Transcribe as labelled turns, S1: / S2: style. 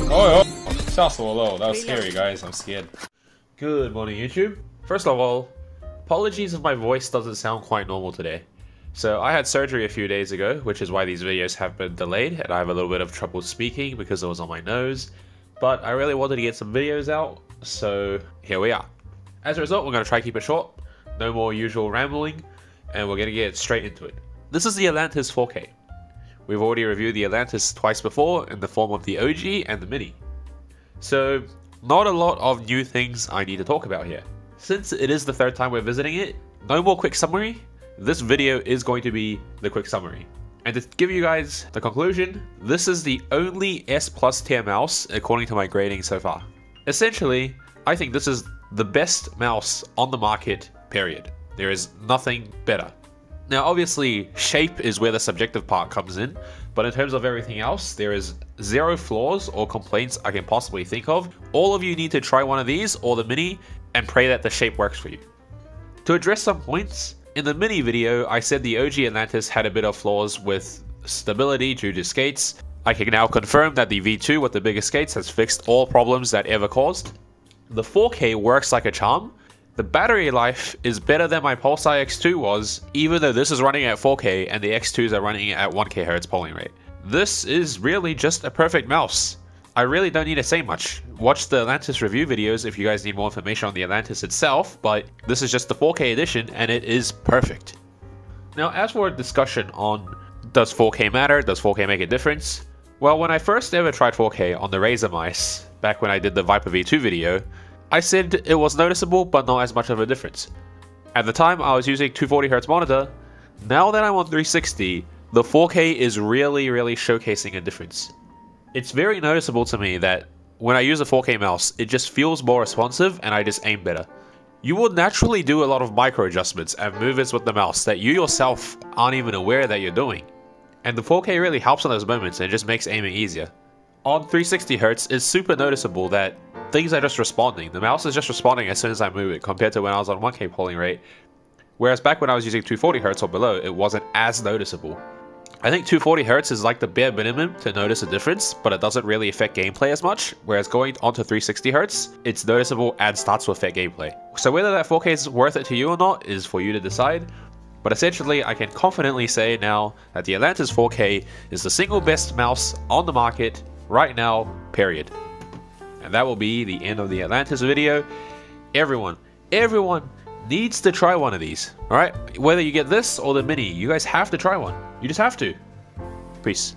S1: Oh, sounds so low. That was scary, guys. I'm scared. Good morning, YouTube. First of all, apologies if my voice doesn't sound quite normal today. So I had surgery a few days ago, which is why these videos have been delayed, and I have a little bit of trouble speaking because it was on my nose. But I really wanted to get some videos out, so here we are. As a result, we're going to try to keep it short, no more usual rambling, and we're going to get straight into it. This is the Atlantis 4K. We've already reviewed the Atlantis twice before in the form of the OG and the Mini. So, not a lot of new things I need to talk about here. Since it is the third time we're visiting it, no more quick summary. This video is going to be the quick summary. And to give you guys the conclusion, this is the only S+ tier mouse according to my grading so far. Essentially, I think this is the best mouse on the market, period. There is nothing better. Now obviously, shape is where the subjective part comes in, but in terms of everything else, there is zero flaws or complaints I can possibly think of. All of you need to try one of these or the Mini and pray that the shape works for you. To address some points, in the Mini video, I said the OG Atlantis had a bit of flaws with stability due to skates. I can now confirm that the V2 with the bigger skates has fixed all problems that ever caused. The 4K works like a charm. The battery life is better than my Pulsar X2 was, even though this is running at 4K and the X2s are running at 1K Hz polling rate. This is really just a perfect mouse. I really don't need to say much. Watch the Atlantis review videos if you guys need more information on the Atlantis itself, but this is just the 4K edition and it is perfect. Now as for a discussion on does 4K matter, does 4K make a difference? Well, when I first ever tried 4K on the Razer mice, back when I did the Viper V2 video, I said it was noticeable but not as much of a difference. At the time I was using 240Hz monitor. Now that I'm on 360, the 4K is really showcasing a difference. It's very noticeable to me that when I use a 4K mouse, it just feels more responsive and I just aim better. You will naturally do a lot of micro adjustments and movements with the mouse that you yourself aren't even aware that you're doing. And the 4K really helps on those moments and just makes aiming easier. On 360Hz, it's super noticeable that things are just responding. The mouse is just responding as soon as I move it compared to when I was on 1K polling rate. Whereas back when I was using 240Hz or below, it wasn't as noticeable. I think 240Hz is like the bare minimum to notice a difference, but it doesn't really affect gameplay as much. Whereas going onto 360Hz, it's noticeable and starts to affect gameplay. So whether that 4K is worth it to you or not is for you to decide. But essentially, I can confidently say now that the Atlantis 4K is the single best mouse on the market right now, period. And that will be the end of the Atlantis video. Everyone needs to try one of these. Alright? Whether you get this or the Mini, you guys have to try one. You just have to. Peace.